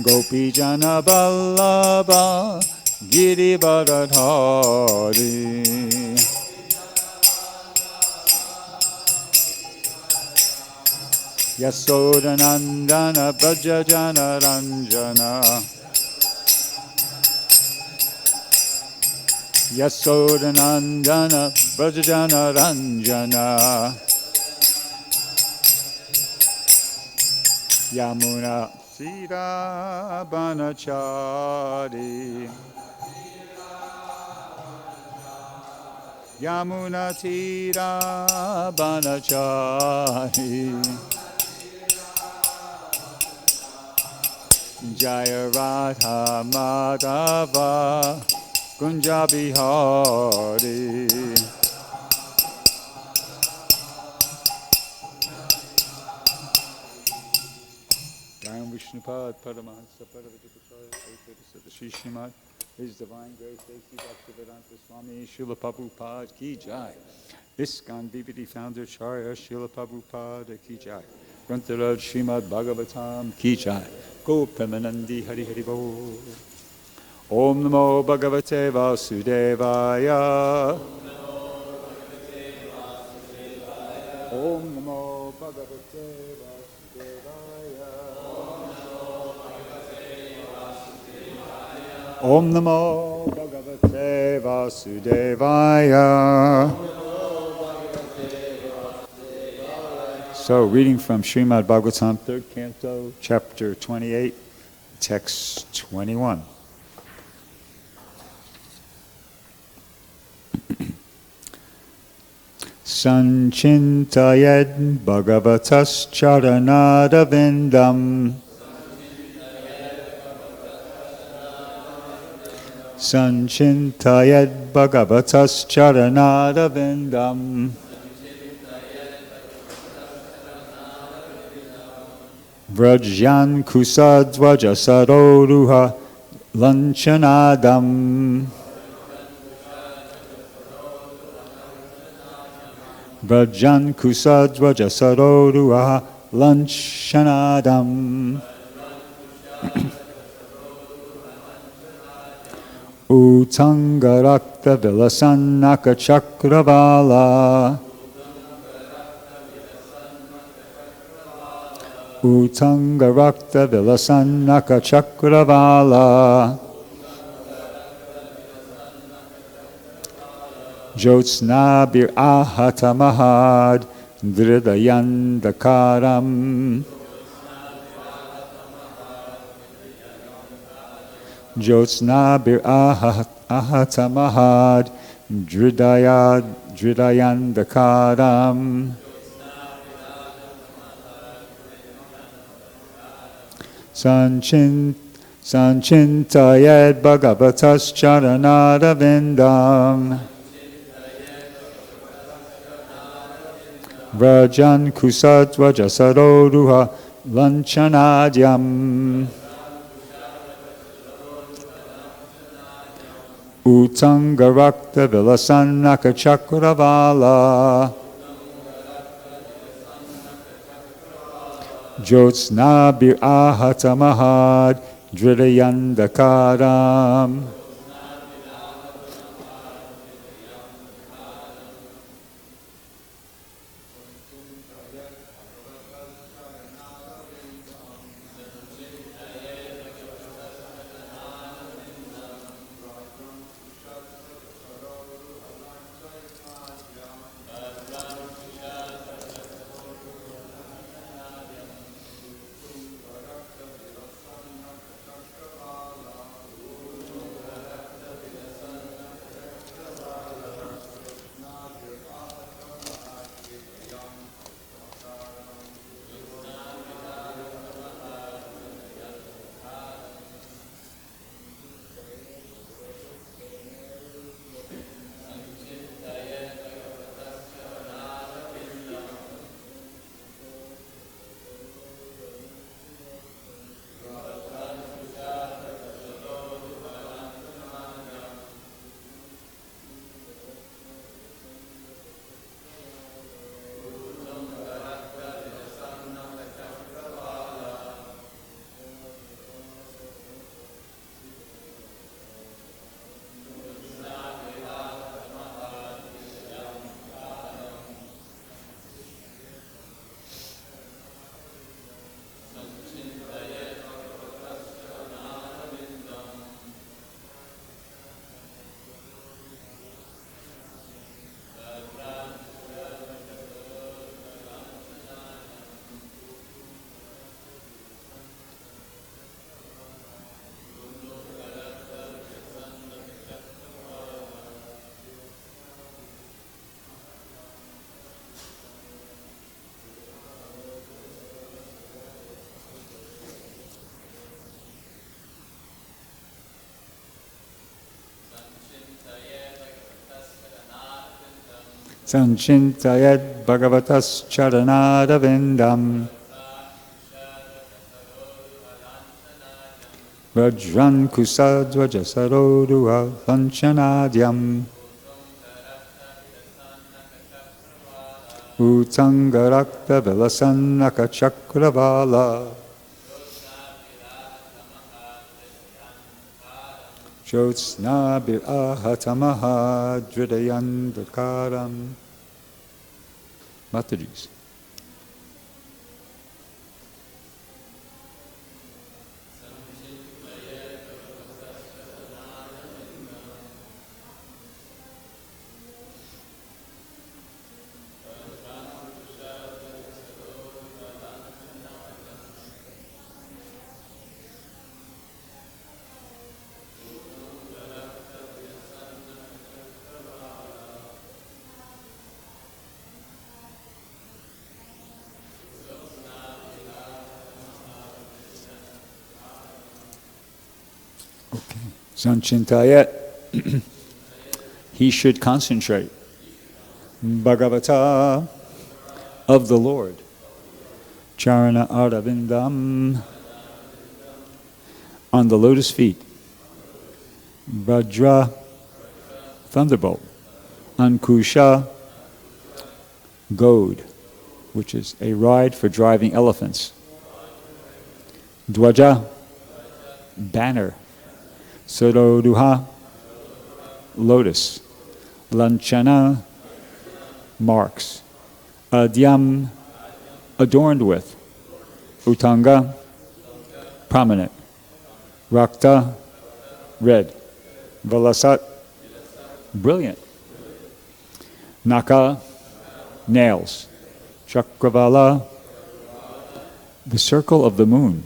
Gopijana Vallabha Girivardhari Yasodanandana Vrajajana Ranjana Yasodanandana Vrajajana Ranjana Yamuna Sira Banachari Yamuna Tira Banachari Jaya Radha Madhava Kunja Bihari Ram Vishnupad Paramahansa Paravadipacharya Ekadasada Shri Srimad His Divine Grace A.C. Bhaktivedanta Swami Srila Prabhupada Ki Jai ISKCON DVD Founder Charya Srila Prabhupada Ki Jai Grantharaj Srimad Bhagavatam Ki Jai Go Premanandi Hari Hari Bo Om Namo Bhagavate Vasudevaya Om Namo Bhagavate Vasudevaya Om Namo Bhagavate Vasudevaya. So, reading from Srimad Bhagavatam, 3rd Canto, Chapter 28, Text 21. Sañcintayed bhagavataś caraṇa-aravindam Sañcintayed bhagavataś caraṇa-aravindam vajrāṅkuśa-dhvaja-saroruha-lāñchanāḍhyam vajrāṅkuśa-dhvaja-saroruha-lāñchanāḍhyam uttuṅga-rakta-vilasan-nakha-cakravāla uttuṅga-rakta-vilasan-nakha-cakravāla jyotsnābhir āhata-mahad-dhṛdayāndhakāram jyotsnābhir āhata-mahad-dhṛdayāndhakāram sañcintayed bhagavataś caraṇa-aravindam vajrāṅkuśa-dhvaja-saroruha-lāñchanāḍhyam uttuṅga-rakta-vilasan-nakha-cakravāla jyotsnābhir āhata-mahad-dhṛdayāndhakāram sañcintayed bhagavataś caraṇa-aravindam vajrāṅkuśa-dhvaja-saroruha-lāñchanāḍhyam uttuṅga-rakta-vilasan-nakha-cakravāla jyotsnābhir āhata-mahad-dhṛdayāndhakāram. Mataji's. Sañcintayed, he should concentrate. Bhagavataḥ, of the Lord. Caraṇa-aravindam, on the lotus feet. Vajra, thunderbolt. Aṅkuśa, goad, which is a ride for driving elephants. Dhvaja, banner. Saroruha, lotus. Lāñchana, marks. Āḍhyam, adorned with. Uttuṅga, prominent. Rakta, red. Vilasat, brilliant. Nakha, nails. Cakravāla, the circle of the moon.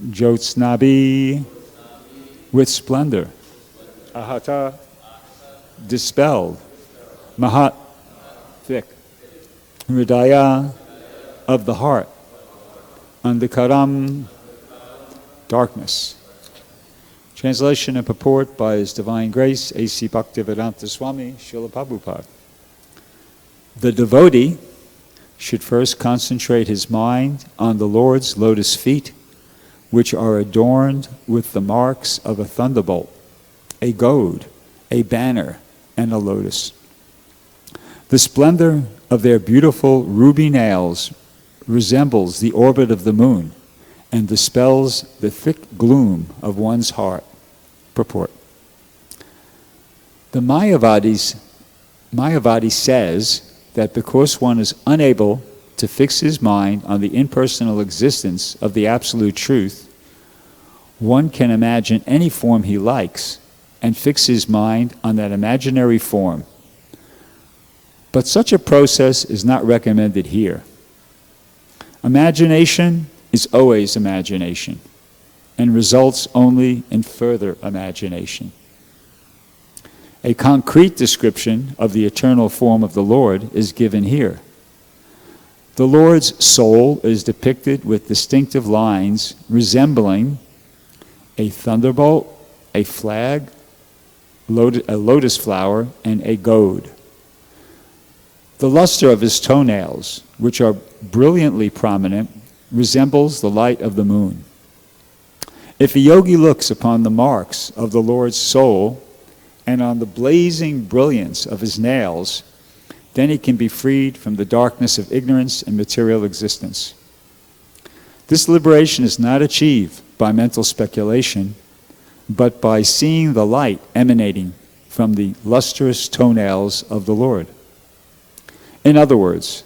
Jyotsnābhir, with splendor. Āhata, dispelled. Mahat, thick. Hṛdaya, of the heart. Andhakāram, darkness. Translation and purport by His Divine Grace, A.C. Bhaktivedanta Swami, Srila Prabhupada. The devotee should first concentrate his mind on the Lord's lotus feet, which are adorned with the marks of a thunderbolt, a goad, a banner, and a lotus. The splendor of their beautiful ruby nails resembles the orbit of the moon and dispels the thick gloom of one's heart. Purport. The Mayavadi says that because one is unable to fix his mind on the impersonal existence of the absolute truth, one can imagine any form he likes and fix his mind on that imaginary form. But such a process is not recommended here. Imagination is always imagination and results only in further imagination. A concrete description of the eternal form of the Lord is given here. The Lord's soul is depicted with distinctive lines resembling a thunderbolt, a flag, a lotus flower, and a goad. The luster of his toenails, which are brilliantly prominent, resembles the light of the moon. If a yogi looks upon the marks of the Lord's soul and on the blazing brilliance of his nails, then he can be freed from the darkness of ignorance and material existence. This liberation is not achieved by mental speculation, but by seeing the light emanating from the lustrous toenails of the Lord. In other words,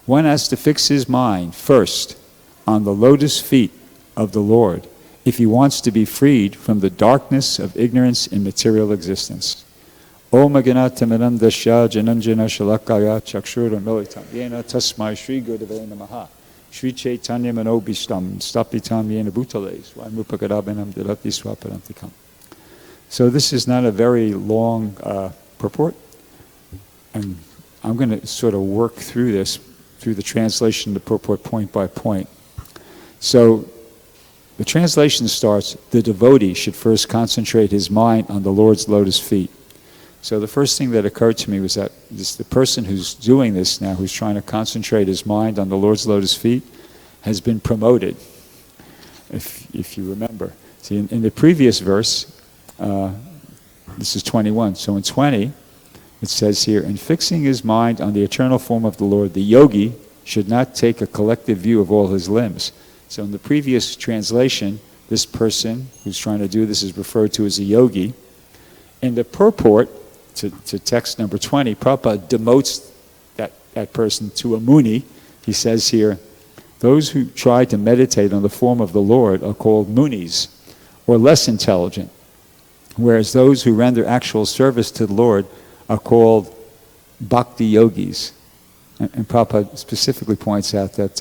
one has to fix his mind first on the lotus feet of the Lord if he wants to be freed from the darkness of ignorance in material existence. Om Aganatamirandasya Jananjana Shalakaya Chakshura Militam Yena Tasmai Shri Gurave Namaha Shri Chaitanya Manobishtam Stapitam Yena Bhutales Vaimupagadabanam Dirati Swaparantikam. So this is not a very long purport, and I'm going to sort of work through this, through the translation of the purport point by point. So the translation starts, the devotee should first concentrate his mind on the Lord's lotus feet. So the first thing that occurred to me was that the person who's doing this now, who's trying to concentrate his mind on the Lord's lotus feet, has been promoted, if you remember. See, in the previous verse, this is 21. So in 20, it says here, in fixing his mind on the eternal form of the Lord, the yogi should not take a collective view of all his limbs. So in the previous translation, this person who's trying to do this is referred to as a yogi. In the purport to text number 20, Prabhupada demotes that person to a muni. He says here, those who try to meditate on the form of the Lord are called munis, or less intelligent, whereas those who render actual service to the Lord are called bhakti yogis. And Prabhupada specifically points out that,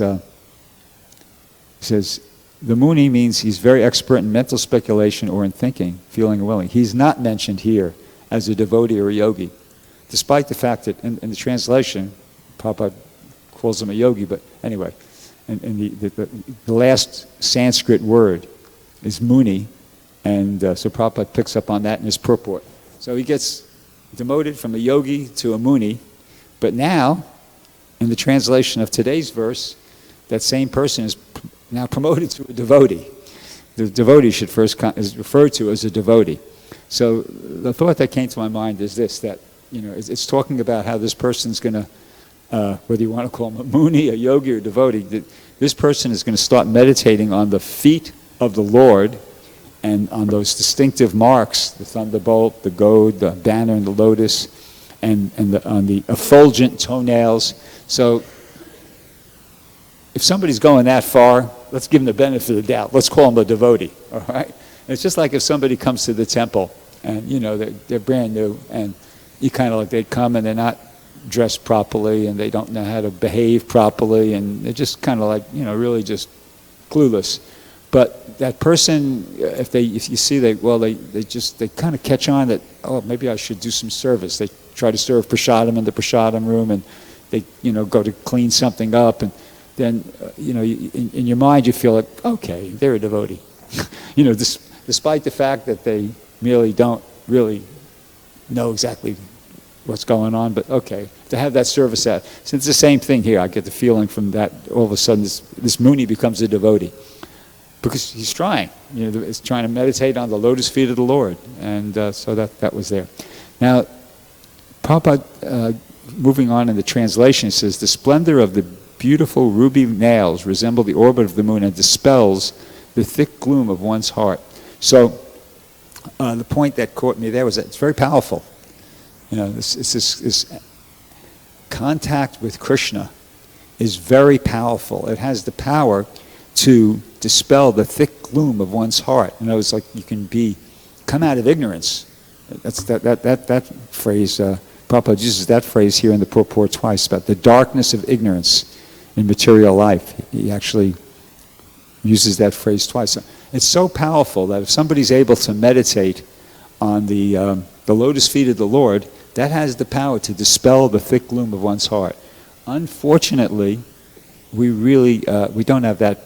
he says, the muni means he's very expert in mental speculation or in thinking, feeling and willing. He's not mentioned here as a devotee or a yogi, despite the fact that in the translation, Prabhupada calls him a yogi, but anyway, and the last Sanskrit word is muni, and so Prabhupada picks up on that in his purport. So he gets demoted from a yogi to a muni, but now, in the translation of today's verse, that same person is now promoted to a devotee. The devotee is referred to as a devotee. So the thought that came to my mind is this, that it's talking about how this person's going to, whether you want to call him a muni, a yogi, or a devotee, that this person is going to start meditating on the feet of the Lord and on those distinctive marks, the thunderbolt, the goad, the banner, and the lotus, and on the effulgent toenails. So if somebody's going that far, let's give them the benefit of the doubt. Let's call them a devotee, all right? And it's just like if somebody comes to the temple and, they're brand new, and you kind of like, they come and they're not dressed properly and they don't know how to behave properly, and they're just kind of like, really just clueless. But that person, if you see they kind of catch on that, oh, maybe I should do some service. They try to serve prasadam in the prasadam room, and they, go to clean something up, and then, in your mind you feel like, okay, they're a devotee. Despite the fact that they merely don't really know exactly what's going on, but okay, to have that service out. So it's the same thing here. I get the feeling from that, all of a sudden this muni becomes a devotee. Because he's trying, he's trying to meditate on the lotus feet of the Lord. And so that was there. Now, Prabhupada, moving on in the translation, says, the splendor of the beautiful ruby nails resemble the orbit of the moon and dispels the thick gloom of one's heart. So the point that caught me there was that it's very powerful. This contact with Krishna is very powerful. It has the power to dispel the thick gloom of one's heart. It's like you can come out of ignorance. That's that phrase. Prabhupada uses that phrase here in the purport twice about the darkness of ignorance in material life. He actually uses that phrase twice. It's so powerful that if somebody's able to meditate on the lotus feet of the Lord, that has the power to dispel the thick gloom of one's heart. Unfortunately, we don't have that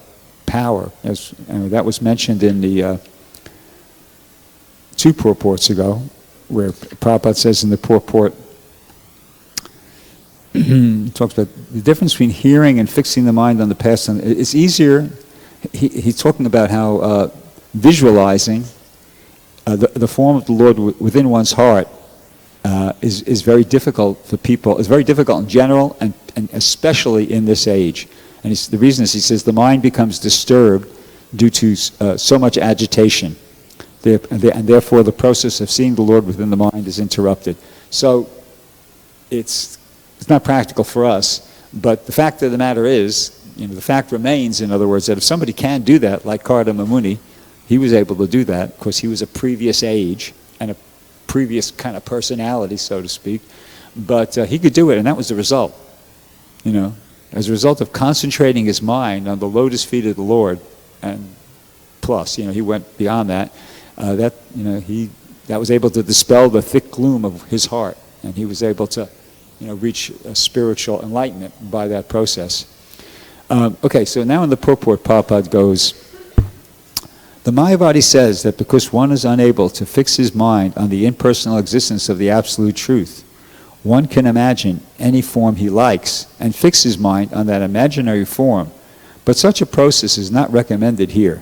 power, as that was mentioned in the 2 purports ago, where Prabhupada says in the purport, he talks about the difference between hearing and fixing the mind on the past. It's easier. He's talking about how visualizing the form of the Lord within one's heart is very difficult for people. It's very difficult in general, and especially in this age. And the reason is, he says, the mind becomes disturbed due to so much agitation. And therefore the process of seeing the Lord within the mind is interrupted. So it's not practical for us, but the fact of the matter is, the fact remains, in other words, that if somebody can do that, like Kardama Muni, he was able to do that because he was a previous age and a previous kind of personality, so to speak, but he could do it, and that was the result. As a result of concentrating his mind on the lotus feet of the Lord, and plus, he went beyond that, that was able to dispel the thick gloom of his heart, and he was able to, reach spiritual enlightenment by that process. Okay, so now in the purport, Prabhupada goes, The Mayavadi says that because one is unable to fix his mind on the impersonal existence of the absolute truth, one can imagine any form he likes and fix his mind on that imaginary form, but such a process is not recommended here.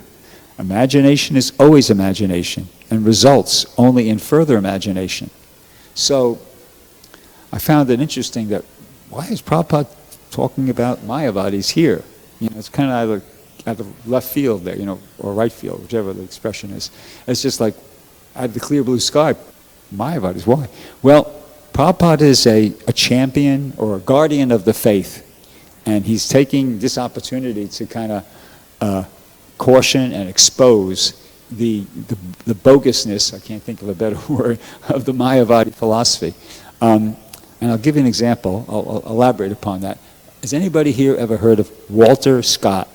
Imagination is always imagination and results only in further imagination. So I found it interesting that why is Prabhupada talking about Mayavadis here? It's kind of either out of left field there, or right field, whichever the expression is. It's just like out of the clear blue sky, Mayavadis, why? Well, Prabhupada is a champion or a guardian of the faith, and he's taking this opportunity to kind of caution and expose the bogusness, I can't think of a better word, of the Mayavadi philosophy. And I'll give you an example, I'll elaborate upon that. Has anybody here ever heard of Walter Scott?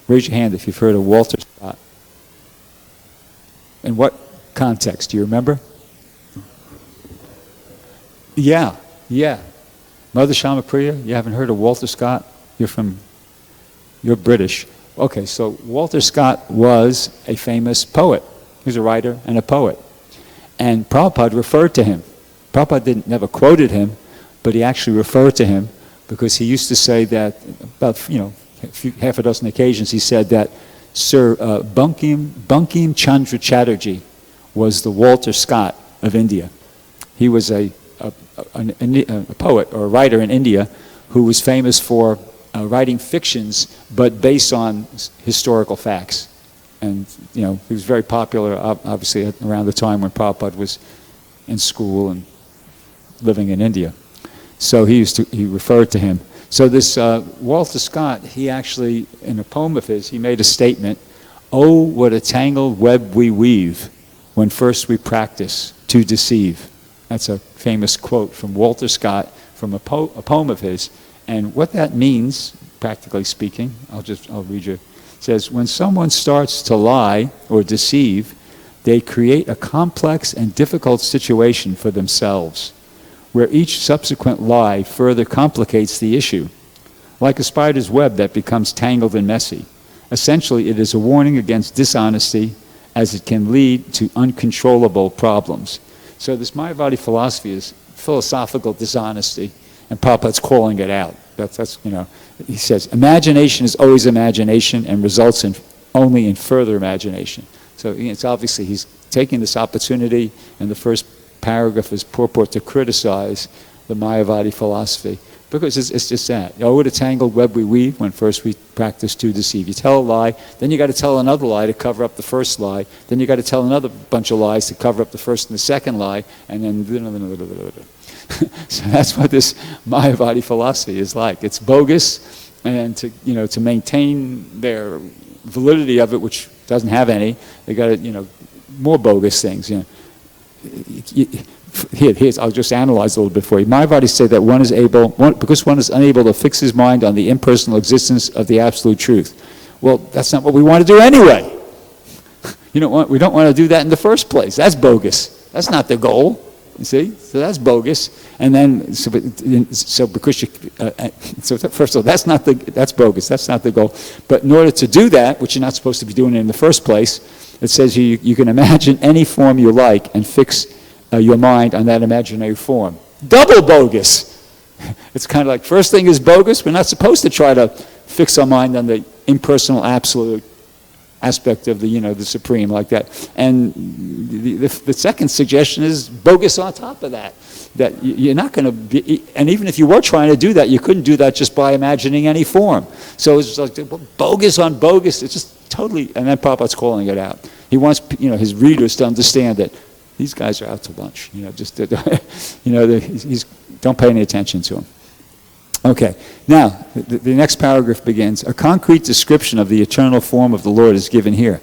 Raise your hand if you've heard of Walter Scott. In what context? Do you remember? Yeah. Mother Shamapriya, you haven't heard of Walter Scott? You're British. Okay, so Walter Scott was a famous poet. He was a writer and a poet. And Prabhupada referred to him. Prabhupada never quoted him, but he actually referred to him because he used to say that about, half a dozen occasions he said that Sir Bankim Chandra Chatterjee was the Walter Scott of India. He was a poet or a writer in India who was famous for writing fictions but based on historical facts. And he was very popular obviously around the time when Prabhupada was in school and living in India. So he referred to him. So this Walter Scott, he actually, in a poem of his, he made a statement, "Oh, what a tangled web we weave when first we practice to deceive." That's a famous quote from Walter Scott from a poem of his. And what that means, practically speaking, I'll read you. It says, when someone starts to lie or deceive, they create a complex and difficult situation for themselves, where each subsequent lie further complicates the issue, like a spider's web that becomes tangled and messy. Essentially, it is a warning against dishonesty, as it can lead to uncontrollable problems. So this Mayavadi philosophy is philosophical dishonesty, and Prabhupada's calling it out. That's he says, imagination is always imagination and results only in further imagination. So it's obviously he's taking this opportunity in the first paragraph is purport to criticize the Mayavadi philosophy, because it's just that. Oh, what a tangled web we weave when first we practice to deceive. You tell a lie, then you got to tell another lie to cover up the first lie, then you got to tell another bunch of lies to cover up the first and the second lie, and then so that's what this Mayavadi philosophy is like. It's bogus, and to maintain their validity of it, which doesn't have any, they got more bogus things. Here, I'll just analyze a little bit for you. Mayavadi said that because one is unable to fix his mind on the impersonal existence of the absolute truth. Well, that's not what we want to do anyway. We don't want to do that in the first place. That's bogus. That's not the goal. You see, so that's bogus. And then, so because first of all, that's bogus. That's not the goal. But in order to do that, which you're not supposed to be doing in the first place, it says you can imagine any form you like and fix your mind on that imaginary form. Double bogus. It's kind of like, first thing is bogus. We're not supposed to try to fix our mind on the impersonal absolute aspect of the supreme like that. And the second suggestion is bogus on top of that. That you're not going to be, and even if you were trying to do that, you couldn't do that just by imagining any form. So it's like bogus on bogus. It's just totally, and then Prabhupada's calling it out. He wants his readers to understand that these guys are out to lunch. Don't pay any attention to them. Okay, now, the next paragraph begins, a concrete description of the eternal form of the Lord is given here.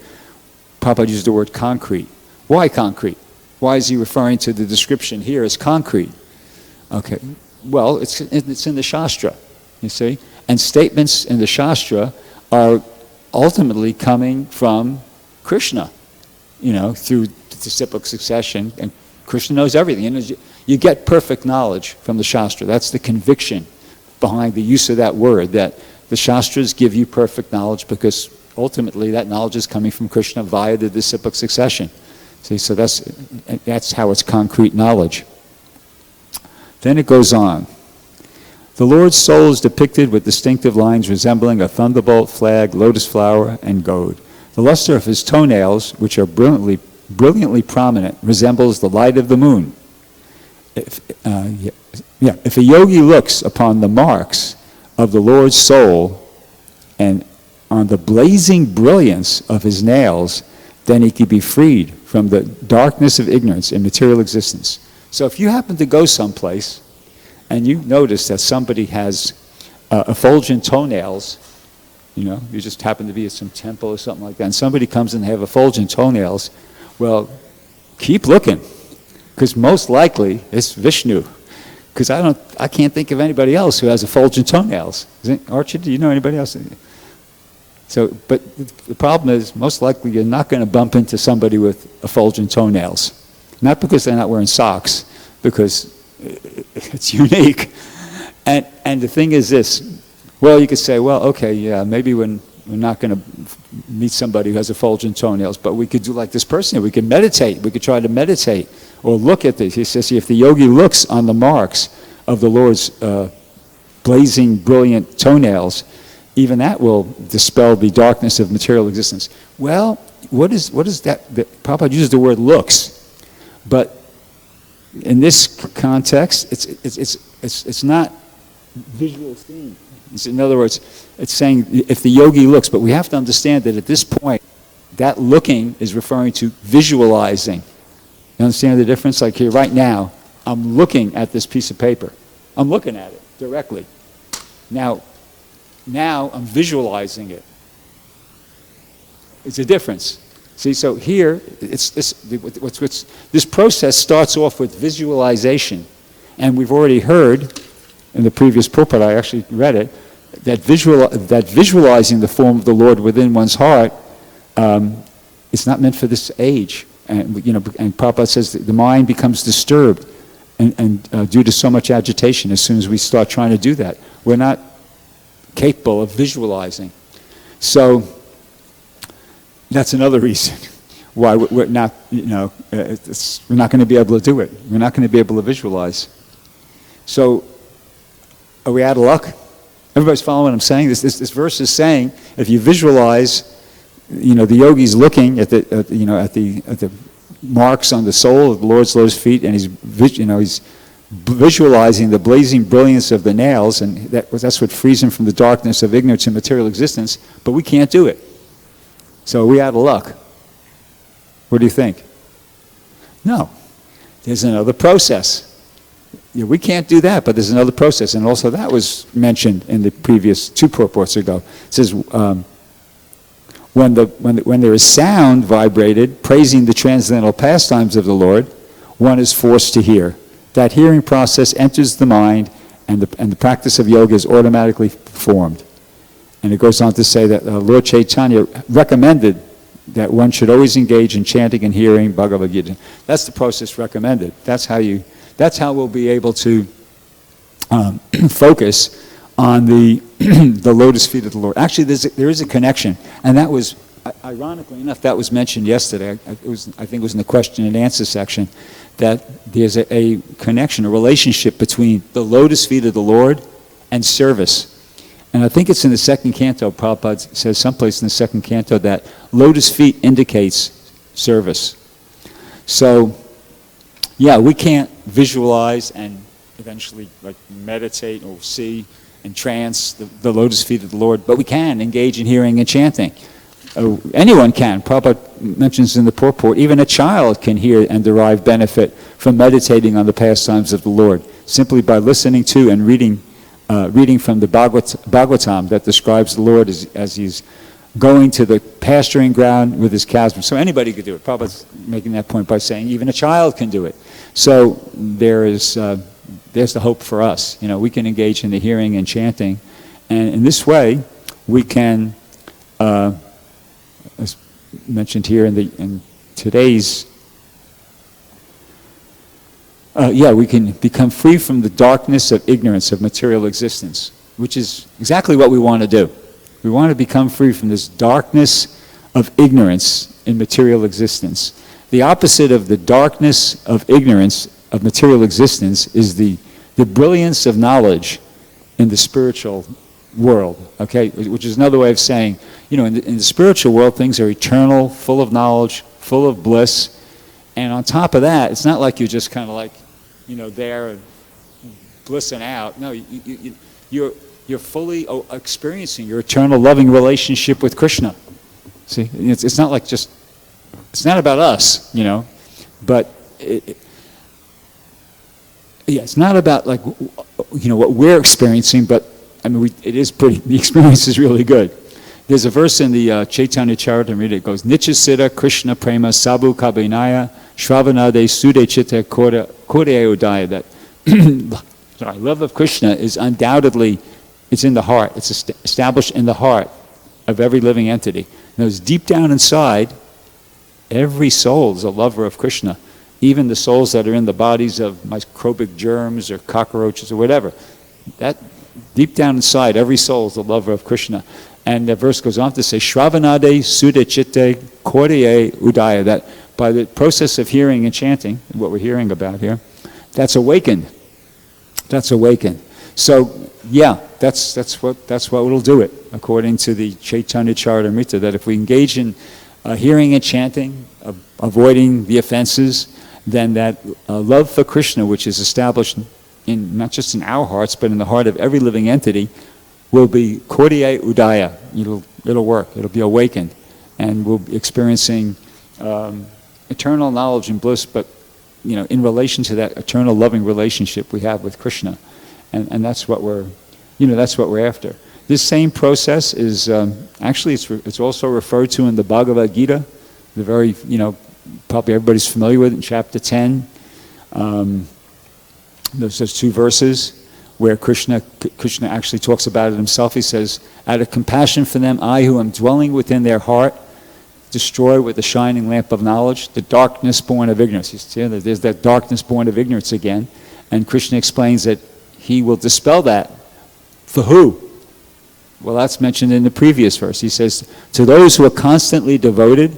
Prabhupada used the word concrete. Why concrete? Why is he referring to the description here as concrete? Okay, well, it's in the Shastra, you see? And statements in the Shastra are ultimately coming from Krishna, through disciplic succession, and Krishna knows everything. You get perfect knowledge from the Shastra. That's the conviction behind the use of that word, that the Shastras give you perfect knowledge because ultimately that knowledge is coming from Krishna via the disciplic succession. See, so that's how it's concrete knowledge. Then it goes on. The Lord's soul is depicted with distinctive lines resembling a thunderbolt, flag, lotus flower, and goad. The luster of his toenails, which are brilliantly prominent, resembles the light of the moon. If a yogi looks upon the marks of the Lord's soul and on the blazing brilliance of his nails, then he can be freed from the darkness of ignorance in material existence. So if you happen to go someplace and you notice that somebody has effulgent toenails, you just happen to be at some temple or something like that, and somebody comes and they have effulgent toenails, well, keep looking, because most likely it's Vishnu. Because I can't think of anybody else who has effulgent toenails. Archie, do you know anybody else? So, but the problem is, most likely you're not going to bump into somebody with effulgent toenails. Not because they're not wearing socks, because it's unique. And the thing is this, well, you could say, well, okay, yeah, maybe we're not going to meet somebody who has effulgent toenails, but we could do like this person here. We could meditate. We could try to meditate or look at this. He says, if the yogi looks on the marks of the Lord's blazing, brilliant toenails, even that will dispel the darkness of material existence. Well, what is that? Prabhupada uses the word looks, but in this context, it's not visual seeing. In other words, it's saying if the yogi looks, but we have to understand that at this point, that looking is referring to visualizing. You understand the difference? Like here, right now, I'm looking at this piece of paper. I'm looking at it directly. Now I'm visualizing it. It's a difference. See, so here, this process starts off with visualization. And we've already heard in the previous pulpit, I actually read it, that visualizing the form of the Lord within one's heart is not meant for this age. And Prabhupada says that the mind becomes disturbed and due to so much agitation as soon as we start trying to do that. We're not capable of visualizing. So that's another reason why we're not, we're not going to be able to do it. We're not going to be able to visualize. So are we out of luck? Everybody's following what I'm saying? This verse is saying, if you visualize, the yogi's looking at the marks on the sole of the Lord's lotus feet, and he's visualizing the blazing brilliance of the nails, and that's what frees him from the darkness of ignorance and material existence. But we can't do it. So are we out of luck? What do you think? No. There's another process. We can't do that, but there's another process. And also that was mentioned in the previous two purports ago. It says, when there is sound vibrated, praising the transcendental pastimes of the Lord, one is forced to hear. That hearing process enters the mind, and the practice of yoga is automatically performed. And it goes on to say that Lord Chaitanya recommended that one should always engage in chanting and hearing Bhagavad Gita. That's the process recommended. That's how we'll be able to focus on the lotus feet of the Lord. Actually, there is a connection, and that was, ironically enough, that was mentioned yesterday. I think it was in the question and answer section, that there's a connection, a relationship between the lotus feet of the Lord and service. And I think it's in the second canto. Prabhupada says someplace in the second canto that lotus feet indicates service. So, yeah, we can't visualize and eventually meditate or see and trance the lotus feet of the Lord, but we can engage in hearing and chanting. Anyone can. Prabhupada mentions in the purport, even a child can hear and derive benefit from meditating on the pastimes of the Lord, simply by listening to and reading from the Bhagavatam that describes the Lord as he's going to the pasturing ground with his cows. So anybody could do it. Prabhupada's making that point by saying even a child can do it. So there's the hope for us. We can engage in the hearing and chanting, and in this way we can, as mentioned here in today's, we can become free from the darkness of ignorance of material existence, which is exactly what we want to do. We want to become free from this darkness of ignorance in material existence. The opposite of the darkness of ignorance of material existence is the brilliance of knowledge in the spiritual world, okay? Which is another way of saying, you know, in the spiritual world, things are eternal, full of knowledge, full of bliss. And on top of that, it's not like you're just kind of like, you know, there and blissing out. No, you're fully experiencing your eternal loving relationship with Krishna. See, it's not like just, it's not about us, you know, but it's not about like, you know, what we're experiencing, but I mean, it is pretty, the experience is really good. There's a verse in the Chaitanya Charitamrita. It goes, Nityasiddha Krishna Prema Sabhu Kabinaya Shravanade Sude Chitta Kore Udaya. That love of Krishna is undoubtedly, it's in the heart. It's established in the heart of every living entity. And it's deep down inside, every soul is a lover of Krishna. Even the souls that are in the bodies of microbic germs or cockroaches or whatever. That deep down inside, every soul is a lover of Krishna. And the verse goes on to say, Shravanade Sude Chitte Kore Udaya, that by the process of hearing and chanting, what we're hearing about here, that's awakened. That's awakened. So, yeah, that's what will do it, according to the Chaitanya Charitamrita, that if we engage in hearing and chanting, avoiding the offenses, then that love for Krishna, which is established in not just in our hearts, but in the heart of every living entity, will be Koriya Udaya. It'll work. It'll be awakened. And we'll be experiencing eternal knowledge and bliss, but you know, in relation to that eternal loving relationship we have with Krishna. And that's what we're, you know, that's what we're after. This same process is, actually it's also referred to in the Bhagavad Gita, the very, you know, probably everybody's familiar with it, in chapter 10. There's those two verses where Krishna actually talks about it himself. He says, out of compassion for them, I who am dwelling within their heart, destroy with the shining lamp of knowledge the darkness born of ignorance. You see, there's that darkness born of ignorance again. And Krishna explains that he will dispel that. For who? Well, that's mentioned in the previous verse. He says, to those who are constantly devoted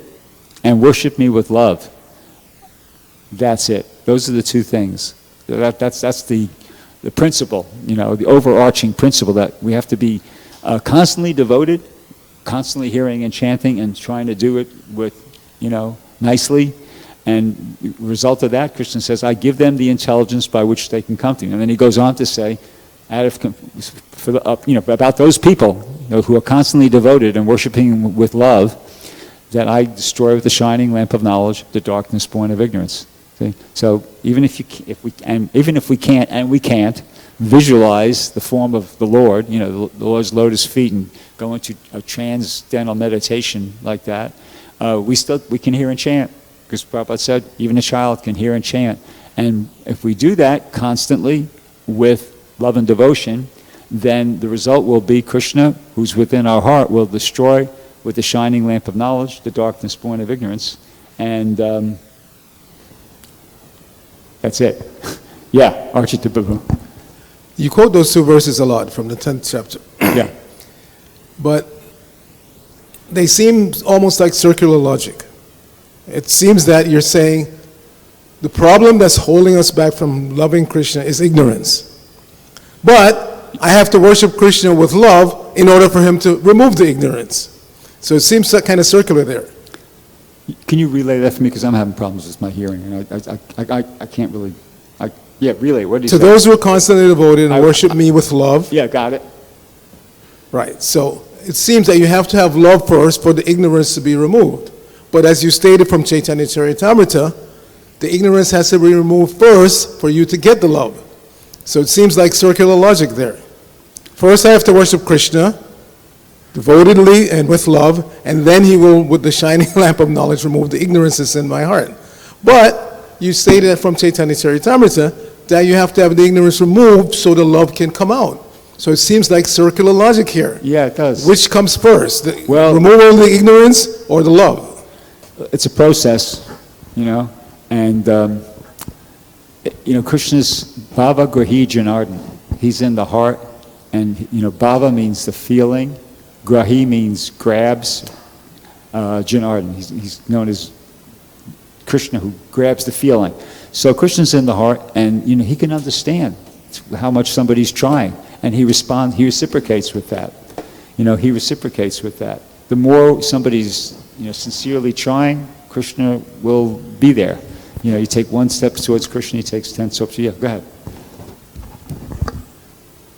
and worship me with love. That's it. Those are the two things. That's the principle, you know, the overarching principle, that we have to be constantly devoted, constantly hearing and chanting and trying to do it with, you know, nicely. And the result of that, Krishna says, I give them the intelligence by which they can come to me. And then he goes on to say, about those people, you know, who are constantly devoted and worshiping with love, that I destroy with the shining lamp of knowledge the darkness born of ignorance. See? So even if we can't visualize the form of the Lord, you know, the Lord's lotus feet, and go into a transcendental meditation like that, we can hear and chant, because Prabhupada said even a child can hear and chant. And if we do that constantly with love and devotion, then the result will be Krishna, who's within our heart, will destroy with the shining lamp of knowledge the darkness born of ignorance. And that's it. Yeah, Archita Prabhu. You quote those two verses a lot from the 10th chapter. Yeah. But they seem almost like circular logic. It seems that you're saying the problem that's holding us back from loving Krishna is ignorance. But I have to worship Krishna with love in order for him to remove the ignorance. So it seems kind of circular there. Can you relay that for me? Because I'm having problems with my hearing. And I can't really... relay. What did you say? To those who are constantly devoted and worship me with love. Yeah, got it. Right. So it seems that you have to have love first for the ignorance to be removed. But as you stated from Chaitanya Charitamrita, the ignorance has to be removed first for you to get the love. So it seems like circular logic there. First I have to worship Krishna devotedly and with love, and then he will, with the shining lamp of knowledge, remove the ignorance that's in my heart. But you stated from Chaitanya Charitamrita that you have to have the ignorance removed so the love can come out. So it seems like circular logic here. Yeah, it does. Which comes first, the removal of the ignorance or the love? It's a process, you know, and you know, Krishna's Bhava Grahi Janardana. He's in the heart, and you know, Bhava means the feeling, Grahi means grabs. Janardhan, he's known as Krishna who grabs the feeling. So Krishna's in the heart, and he can understand how much somebody's trying, and he reciprocates with that. He reciprocates with that. The more somebody's sincerely trying, Krishna will be there. You take one step towards Krishna, he takes 10 steps. Yeah, go ahead.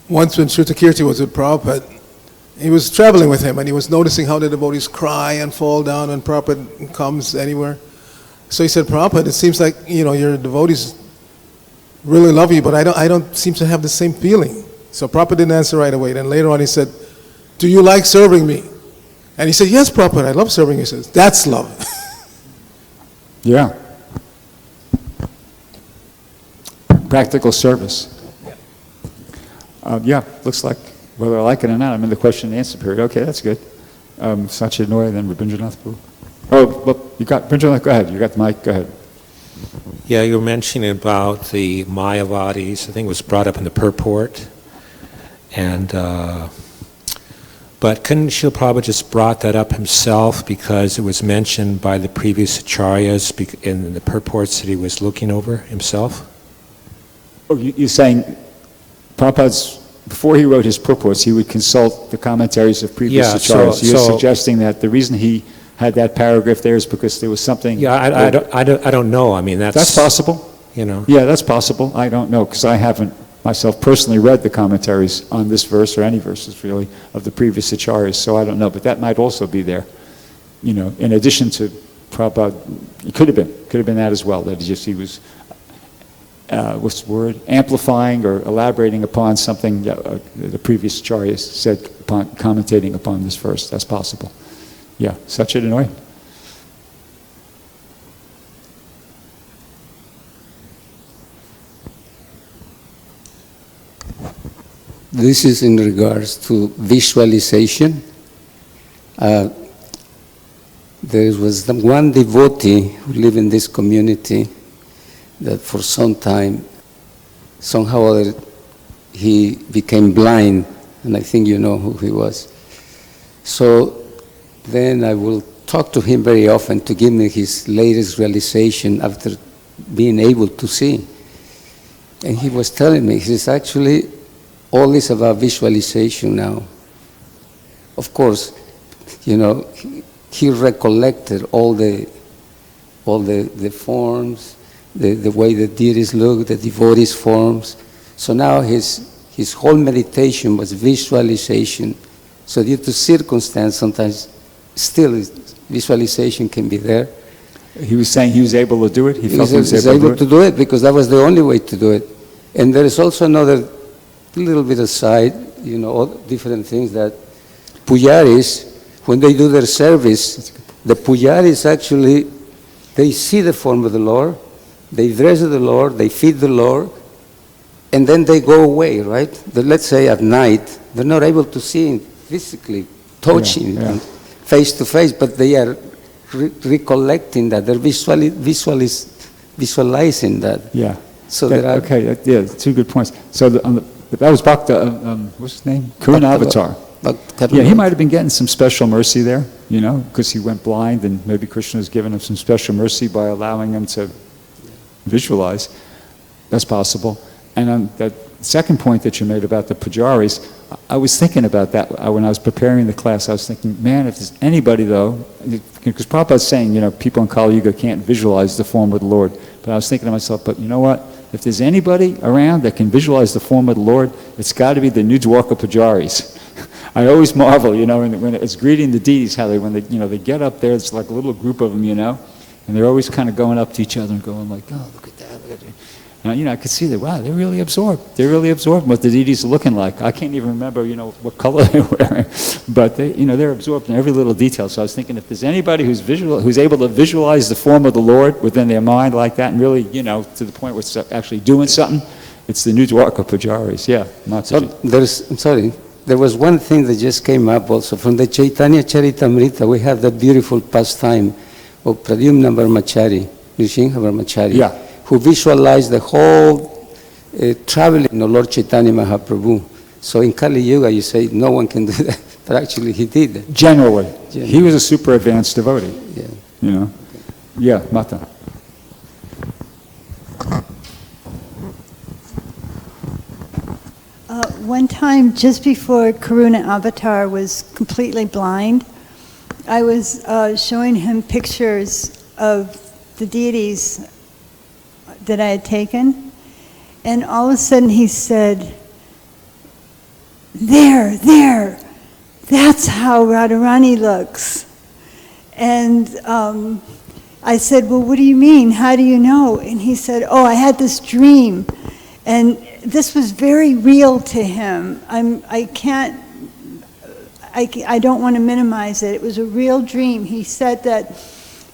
Once when Shrutakirti was with Prabhupada, he was traveling with him, and he was noticing how the devotees cry and fall down when Prabhupada comes anywhere. So he said, Prabhupada, it seems like your devotees really love you, but I don't seem to have the same feeling. So Prabhupada didn't answer right away. Then later on he said, do you like serving me? And he said, yes, Prabhupada, I love serving you. He says, that's love. Yeah. Practical service. Yeah, looks like whether I like it or not, I'm in the question and answer period. Okay, that's good. Satyanoy, then Rabindranath Prabhu. Oh, well, you got Rabindranath, go ahead. You got the mic, go ahead. Yeah, you were mentioning about the Mayavadis. I think it was brought up in the purport. And, but couldn't Srila Prabhupada just brought that up himself because it was mentioned by the previous acharyas in the purports that he was looking over himself? Oh, you're saying Prabhupada's, before he wrote his purports, he would consult the commentaries of previous acharyas. You're suggesting that the reason he had that paragraph there is because there was something... Yeah, I don't know. I mean, that's possible. Yeah, that's possible. I don't know, because I haven't myself personally read the commentaries on this verse, or any verses really, of the previous acharyas, so I don't know. But that might also be there. In addition to Prabhupada, it could have been that as well, that he was... what's the word? Amplifying or elaborating upon something that the previous acharyas said, commentating upon this verse. That's possible. Yeah, Satyanoy. This is in regards to visualization. There was one devotee who lived in this community that for some time, somehow or other, he became blind, and I think you know who he was. So then I will talk to him very often to give me his latest realization after being able to see. And he was telling me, he says, actually, all is about visualization now. Of course, he recollected all the forms, the way the deities look, the devotees' forms. So now his whole meditation was visualization. So due to circumstance, sometimes still visualization can be there. He was saying he was able to do it? He felt he was able to do it because that was the only way to do it. And there is also another little bit aside, all different things that pujaris, when they do their service, the pujaris actually, they see the form of the Lord, they dress the Lord, they feed the Lord, and then they go away, right? Let's say at night, they're not able to see him physically, touching him face to face, but they are recollecting that, they're visualizing that. Yeah. So two good points. So that was Bhakta, what's his name? Karuna-avatar. Yeah, he might have been getting some special mercy there, because he went blind, and maybe Krishna has given him some special mercy by allowing him to visualize. That's possible. And on that second point that you made about the pujaris, I was thinking about that when I was preparing the class. I was thinking, man, if there's anybody though, because Prabhupada's saying, people in Kali Yuga can't visualize the form of the Lord. But I was thinking to myself, but you know what? If there's anybody around that can visualize the form of the Lord, it's got to be the New Dwarka pujaris. I always marvel, when it's greeting the deities, how when they get up there, it's like a little group of them, and they're always kind of going up to each other and going like, oh, look at that, look at that. And, I could see that, wow, they're really absorbed. They're really absorbed in what the deities are looking like. I can't even remember, what color they're wearing, but they're absorbed in every little detail. So I was thinking, if there's anybody who's able to visualize the form of the Lord within their mind like that, and really, to the point where it's actually doing something, it's the New Dwarka pujaris. Yeah, There was one thing that just came up also from the Chaitanya Charitamrita. We have that beautiful pastime of Pradyumna Brahmachari, Nrsimha Brahmachari, who visualized the whole traveling of Lord Chaitanya Mahaprabhu. So in Kali Yuga, you say no one can do that, but actually he did. Generally. He was a super advanced devotee. Yeah. You know? Yeah, Mata. One time, just before Karuna Avatar was completely blind, I was showing him pictures of the deities that I had taken, and all of a sudden he said, there, that's how Radharani looks. And I said, well, what do you mean? How do you know? And he said, oh, I had this dream. And this was very real to him. I don't want to minimize it. It was a real dream. He said that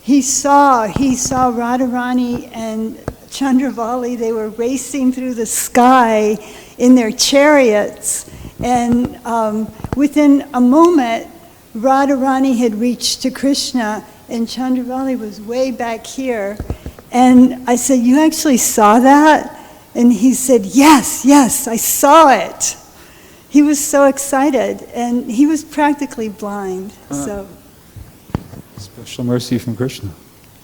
he saw Radharani and Chandravali. They were racing through the sky in their chariots. And within a moment, Radharani had reached to Krishna, and Chandravali was way back here. And I said, you actually saw that? And he said, yes, I saw it. He was so excited, and he was practically blind. So, Special mercy from Krishna.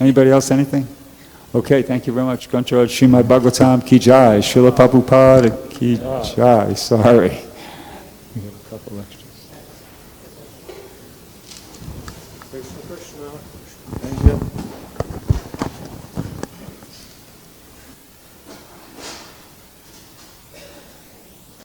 Anybody else, anything? Okay, thank you very much. Control Srimad Bhagavatam ki jai, Srila Prabhupada ki jai. Sorry. We have a couple extras. Krishna.